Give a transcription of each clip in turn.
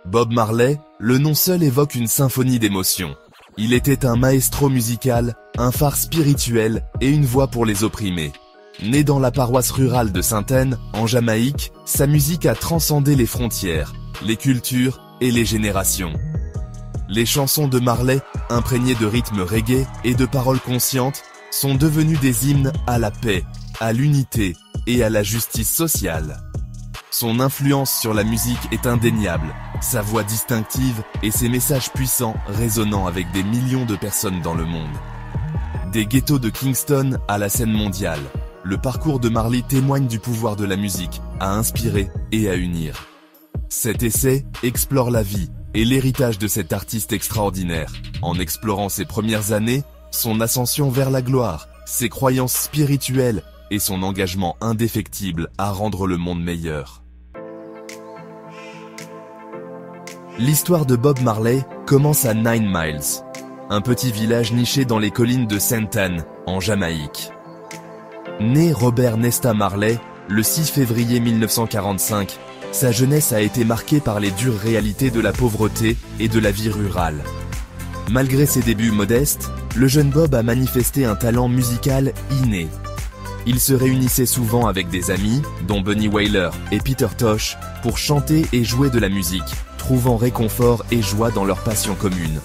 Bob Marley, le nom seul évoque une symphonie d'émotions. Il était un maestro musical, un phare spirituel et une voix pour les opprimés. Né dans la paroisse rurale de Saint-Anne, en Jamaïque, sa musique a transcendé les frontières, les cultures et les générations. Les chansons de Marley, imprégnées de rythmes reggae et de paroles conscientes, sont devenues des hymnes à la paix, à l'unité et à la justice sociale. Son influence sur la musique est indéniable, sa voix distinctive et ses messages puissants résonnant avec des millions de personnes dans le monde. Des ghettos de Kingston à la scène mondiale, le parcours de Marley témoigne du pouvoir de la musique à inspirer et à unir. Cet essai explore la vie et l'héritage de cet artiste extraordinaire, en explorant ses premières années, son ascension vers la gloire, ses croyances spirituelles et son engagement indéfectible à rendre le monde meilleur. L'histoire de Bob Marley commence à 9 Miles, un petit village niché dans les collines de Saint-Anne, en Jamaïque. Né Robert Nesta Marley, le 6 février 1945, sa jeunesse a été marquée par les dures réalités de la pauvreté et de la vie rurale. Malgré ses débuts modestes, le jeune Bob a manifesté un talent musical inné. Il se réunissait souvent avec des amis, dont Bunny Wailer et Peter Tosh, pour chanter et jouer de la musique, trouvant réconfort et joie dans leur passion commune.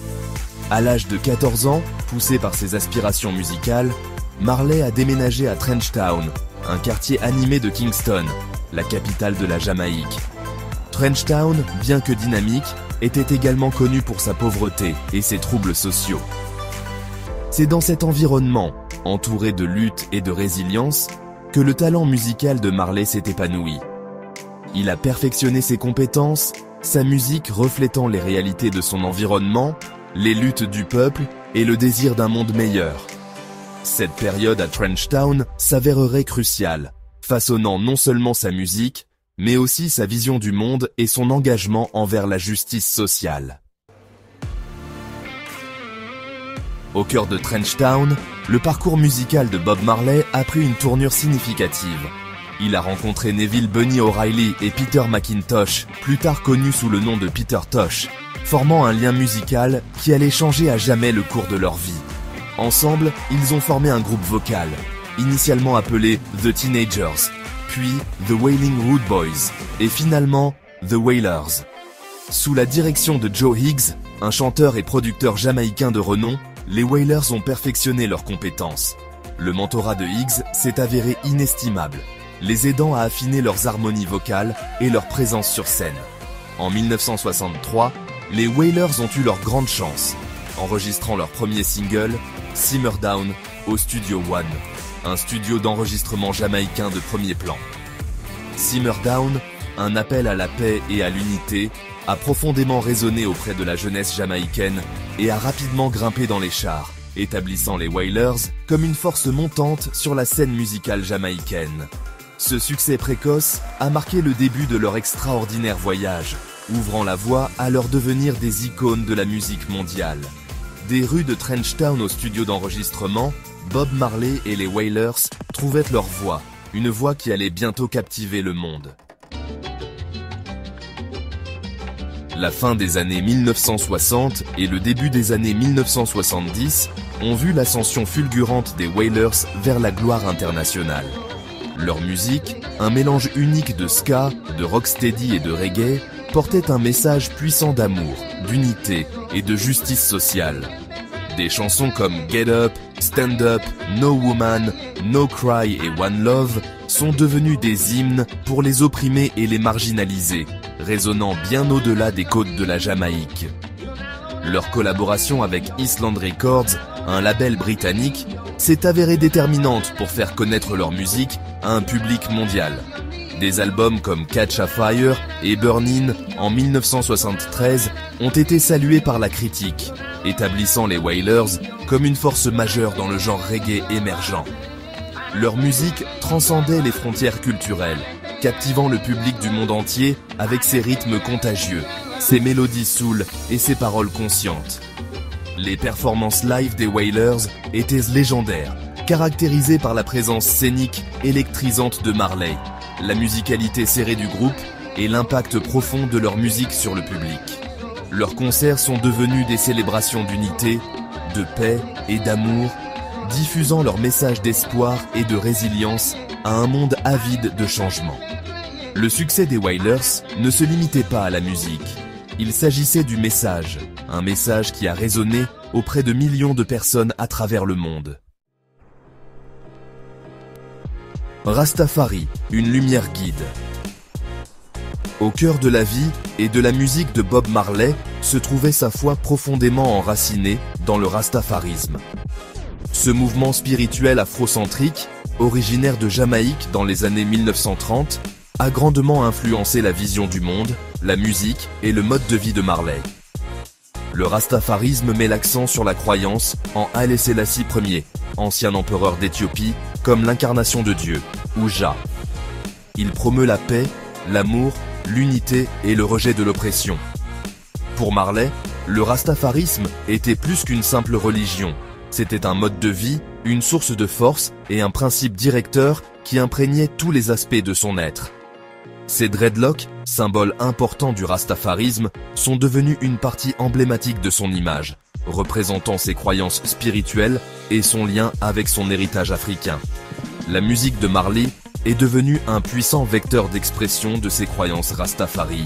À l'âge de 14 ans, poussé par ses aspirations musicales, Marley a déménagé à Trenchtown, un quartier animé de Kingston, la capitale de la Jamaïque. Trenchtown, bien que dynamique, était également connu pour sa pauvreté et ses troubles sociaux. C'est dans cet environnement, entouré de lutte et de résilience, que le talent musical de Marley s'est épanoui. Il a perfectionné ses compétences, sa musique reflétant les réalités de son environnement, les luttes du peuple et le désir d'un monde meilleur. Cette période à Trenchtown s'avérerait cruciale, façonnant non seulement sa musique, mais aussi sa vision du monde et son engagement envers la justice sociale. Au cœur de Trenchtown, le parcours musical de Bob Marley a pris une tournure significative. Il a rencontré Neville Bunny O'Reilly et Peter McIntosh, plus tard connus sous le nom de Peter Tosh, formant un lien musical qui allait changer à jamais le cours de leur vie. Ensemble, ils ont formé un groupe vocal, initialement appelé The Teenagers, puis The Wailing Rude Boys, et finalement The Wailers. Sous la direction de Joe Higgs, un chanteur et producteur jamaïcain de renom, les Wailers ont perfectionné leurs compétences. Le mentorat de Higgs s'est avéré inestimable, les aidant à affiner leurs harmonies vocales et leur présence sur scène. En 1963, les Wailers ont eu leur grande chance, enregistrant leur premier single, Simmer Down, au Studio One, un studio d'enregistrement jamaïcain de premier plan. Simmer Down, un appel à la paix et à l'unité, a profondément résonné auprès de la jeunesse jamaïcaine et a rapidement grimpé dans les charts, établissant les Wailers comme une force montante sur la scène musicale jamaïcaine. Ce succès précoce a marqué le début de leur extraordinaire voyage, ouvrant la voie à leur devenir des icônes de la musique mondiale. Des rues de Trenchtown au studio d'enregistrement, Bob Marley et les Wailers trouvaient leur voix, une voix qui allait bientôt captiver le monde. La fin des années 1960 et le début des années 1970 ont vu l'ascension fulgurante des Wailers vers la gloire internationale. Leur musique, un mélange unique de ska, de rocksteady et de reggae, portait un message puissant d'amour, d'unité et de justice sociale. Des chansons comme Get Up, Stand Up, No Woman, No Cry et One Love sont devenues des hymnes pour les opprimés et les marginalisés, résonnant bien au-delà des côtes de la Jamaïque. Leur collaboration avec Island Records, un label britannique, s'est avérée déterminante pour faire connaître leur musique à un public mondial. Des albums comme Catch a Fire et Burnin' en 1973 ont été salués par la critique, établissant les Wailers comme une force majeure dans le genre reggae émergent. Leur musique transcendait les frontières culturelles, captivant le public du monde entier avec ses rythmes contagieux, ses mélodies soul et ses paroles conscientes. Les performances live des Wailers étaient légendaires, caractérisées par la présence scénique électrisante de Marley, la musicalité serrée du groupe et l'impact profond de leur musique sur le public. Leurs concerts sont devenus des célébrations d'unité, de paix et d'amour, diffusant leur message d'espoir et de résilience à un monde avide de changement. Le succès des Wailers ne se limitait pas à la musique. Il s'agissait du message, un message qui a résonné auprès de millions de personnes à travers le monde. Rastafari, une lumière guide. Au cœur de la vie et de la musique de Bob Marley se trouvait sa foi profondément enracinée dans le rastafarisme. Ce mouvement spirituel afrocentrique, originaire de Jamaïque dans les années 1930, a grandement influencé la vision du monde, la musique et le mode de vie de Marley. Le rastafarisme met l'accent sur la croyance en Haile Selassie Ier, ancien empereur d'Éthiopie, comme l'incarnation de Dieu, ou Jah. Il promeut la paix, l'amour, l'unité et le rejet de l'oppression. Pour Marley, le rastafarisme était plus qu'une simple religion. C'était un mode de vie, une source de force et un principe directeur qui imprégnait tous les aspects de son être. Ces dreadlocks, symbole important du rastafarisme, sont devenus une partie emblématique de son image, représentant ses croyances spirituelles et son lien avec son héritage africain. La musique de Marley est devenue un puissant vecteur d'expression de ses croyances rastafari.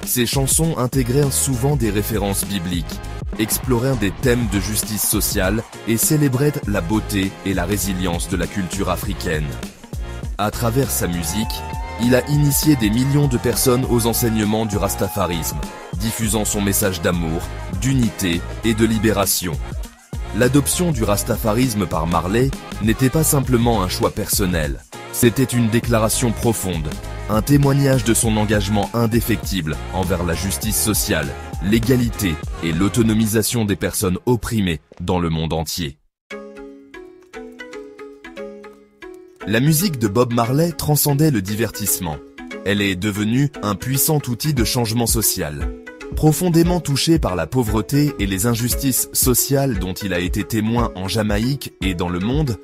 Ses chansons intégrèrent souvent des références bibliques, exploraient des thèmes de justice sociale et célébraient la beauté et la résilience de la culture africaine. À travers sa musique, il a initié des millions de personnes aux enseignements du rastafarisme, diffusant son message d'amour, d'unité et de libération. L'adoption du rastafarisme par Marley n'était pas simplement un choix personnel, c'était une déclaration profonde, un témoignage de son engagement indéfectible envers la justice sociale, l'égalité et l'autonomisation des personnes opprimées dans le monde entier. La musique de Bob Marley transcendait le divertissement. Elle est devenue un puissant outil de changement social. Profondément touché par la pauvreté et les injustices sociales dont il a été témoin en Jamaïque et dans le monde,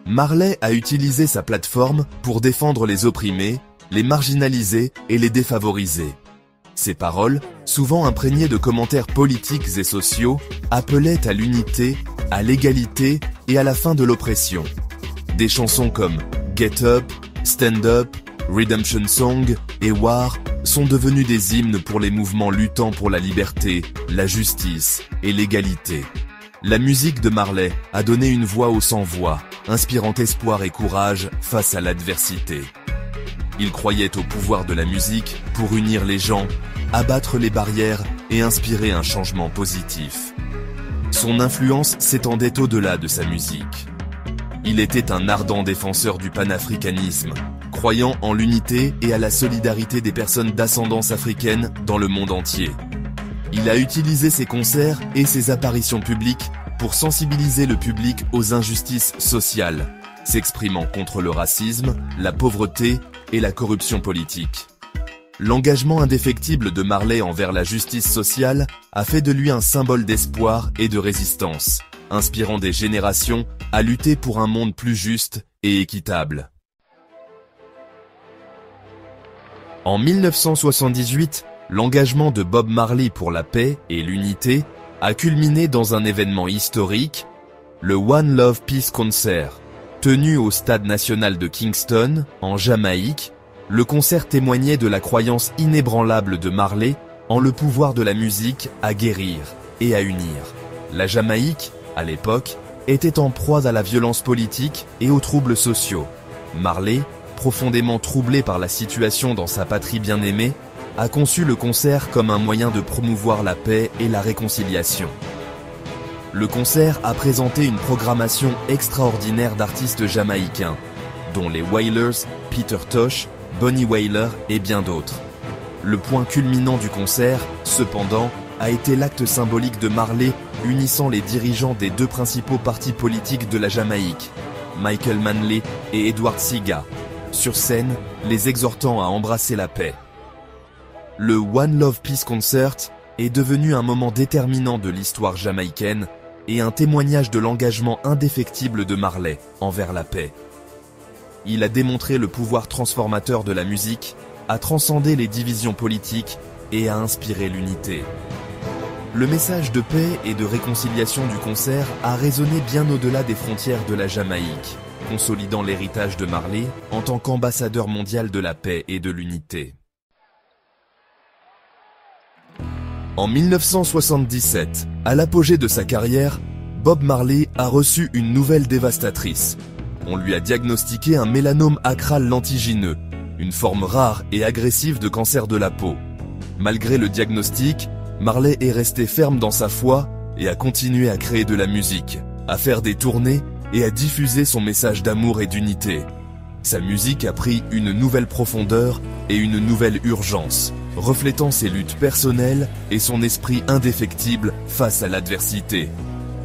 Marley a utilisé sa plateforme pour défendre les opprimés, les marginalisés et les défavorisés. Ses paroles, souvent imprégnées de commentaires politiques et sociaux, appelaient à l'unité, à l'égalité et à la fin de l'oppression. Des chansons comme Get Up, Stand Up, Redemption Song et War sont devenues des hymnes pour les mouvements luttant pour la liberté, la justice et l'égalité. La musique de Marley a donné une voix aux sans-voix, inspirant espoir et courage face à l'adversité. Il croyait au pouvoir de la musique pour unir les gens, abattre les barrières et inspirer un changement positif. Son influence s'étendait au-delà de sa musique. Il était un ardent défenseur du panafricanisme, croyant en l'unité et à la solidarité des personnes d'ascendance africaine dans le monde entier. Il a utilisé ses concerts et ses apparitions publiques pour sensibiliser le public aux injustices sociales, s'exprimant contre le racisme, la pauvreté et la corruption politique. L'engagement indéfectible de Marley envers la justice sociale a fait de lui un symbole d'espoir et de résistance, inspirant des générations à lutter pour un monde plus juste et équitable. En 1978, l'engagement de Bob Marley pour la paix et l'unité a culminé dans un événement historique, le One Love Peace Concert. Tenu au Stade national de Kingston, en Jamaïque, le concert témoignait de la croyance inébranlable de Marley en le pouvoir de la musique à guérir et à unir. La Jamaïque, à l'époque, était en proie à la violence politique et aux troubles sociaux. Marley, profondément troublé par la situation dans sa patrie bien-aimée, a conçu le concert comme un moyen de promouvoir la paix et la réconciliation. Le concert a présenté une programmation extraordinaire d'artistes jamaïcains, dont les Wailers, Peter Tosh, Bunny Wailer et bien d'autres. Le point culminant du concert, cependant, a été l'acte symbolique de Marley unissant les dirigeants des deux principaux partis politiques de la Jamaïque, Michael Manley et Edward Seaga, sur scène, les exhortant à embrasser la paix. Le One Love Peace Concert est devenu un moment déterminant de l'histoire jamaïcaine et un témoignage de l'engagement indéfectible de Marley envers la paix. Il a démontré le pouvoir transformateur de la musique, a transcendé les divisions politiques et a inspiré l'unité. Le message de paix et de réconciliation du concert a résonné bien au-delà des frontières de la Jamaïque, consolidant l'héritage de Marley en tant qu'ambassadeur mondial de la paix et de l'unité. En 1977, à l'apogée de sa carrière, Bob Marley a reçu une nouvelle dévastatrice. On lui a diagnostiqué un mélanome acral lentigineux, une forme rare et agressive de cancer de la peau. Malgré le diagnostic, Marley est resté ferme dans sa foi et a continué à créer de la musique, à faire des tournées et à diffuser son message d'amour et d'unité. Sa musique a pris une nouvelle profondeur et une nouvelle urgence, reflétant ses luttes personnelles et son esprit indéfectible face à l'adversité.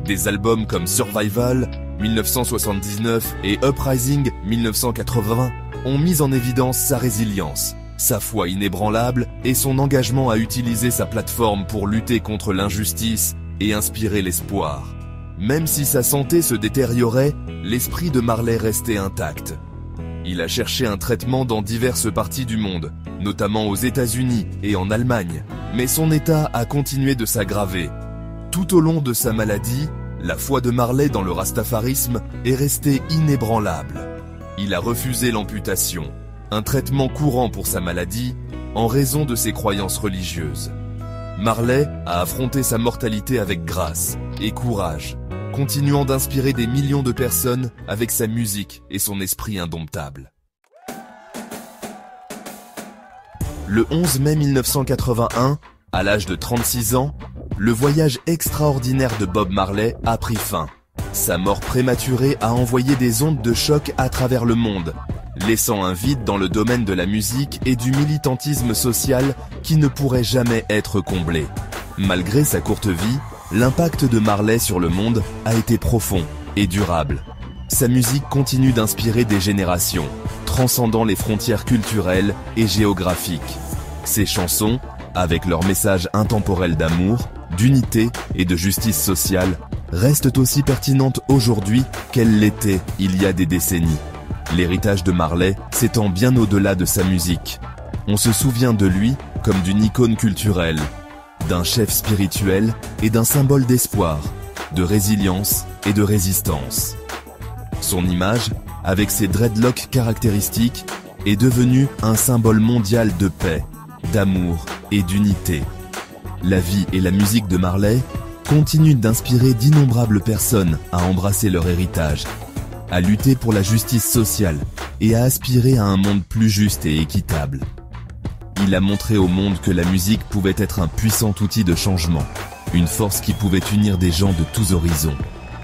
Des albums comme Survival 1979 et Uprising 1980 ont mis en évidence sa résilience, sa foi inébranlable et son engagement à utiliser sa plateforme pour lutter contre l'injustice et inspirer l'espoir. Même si sa santé se détériorait, l'esprit de Marley restait intact. Il a cherché un traitement dans diverses parties du monde, notamment aux États-Unis et en Allemagne, mais son état a continué de s'aggraver. Tout au long de sa maladie, la foi de Marley dans le rastafarisme est restée inébranlable. Il a refusé l'amputation, un traitement courant pour sa maladie, en raison de ses croyances religieuses. Marley a affronté sa mortalité avec grâce et courage, continuant d'inspirer des millions de personnes avec sa musique et son esprit indomptable. Le 11 mai 1981, à l'âge de 36 ans, le voyage extraordinaire de Bob Marley a pris fin. Sa mort prématurée a envoyé des ondes de choc à travers le monde, laissant un vide dans le domaine de la musique et du militantisme social qui ne pourrait jamais être comblé. Malgré sa courte vie, l'impact de Marley sur le monde a été profond et durable. Sa musique continue d'inspirer des générations, transcendant les frontières culturelles et géographiques. Ses chansons, avec leur message intemporel d'amour, d'unité et de justice sociale, restent aussi pertinentes aujourd'hui qu'elles l'étaient il y a des décennies. L'héritage de Marley s'étend bien au-delà de sa musique. On se souvient de lui comme d'une icône culturelle, d'un chef spirituel et d'un symbole d'espoir, de résilience et de résistance. Son image, avec ses dreadlocks caractéristiques, est devenue un symbole mondial de paix, d'amour et d'unité. La vie et la musique de Marley continuent d'inspirer d'innombrables personnes à embrasser leur héritage, à lutter pour la justice sociale et à aspirer à un monde plus juste et équitable. Il a montré au monde que la musique pouvait être un puissant outil de changement, une force qui pouvait unir des gens de tous horizons.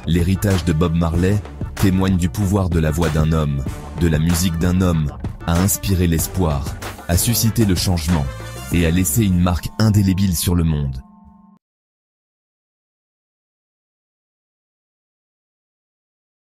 L'héritage de Bob Marley témoigne du pouvoir de la voix d'un homme, de la musique d'un homme, à inspirer l'espoir, à susciter le changement et à laisser une marque indélébile sur le monde.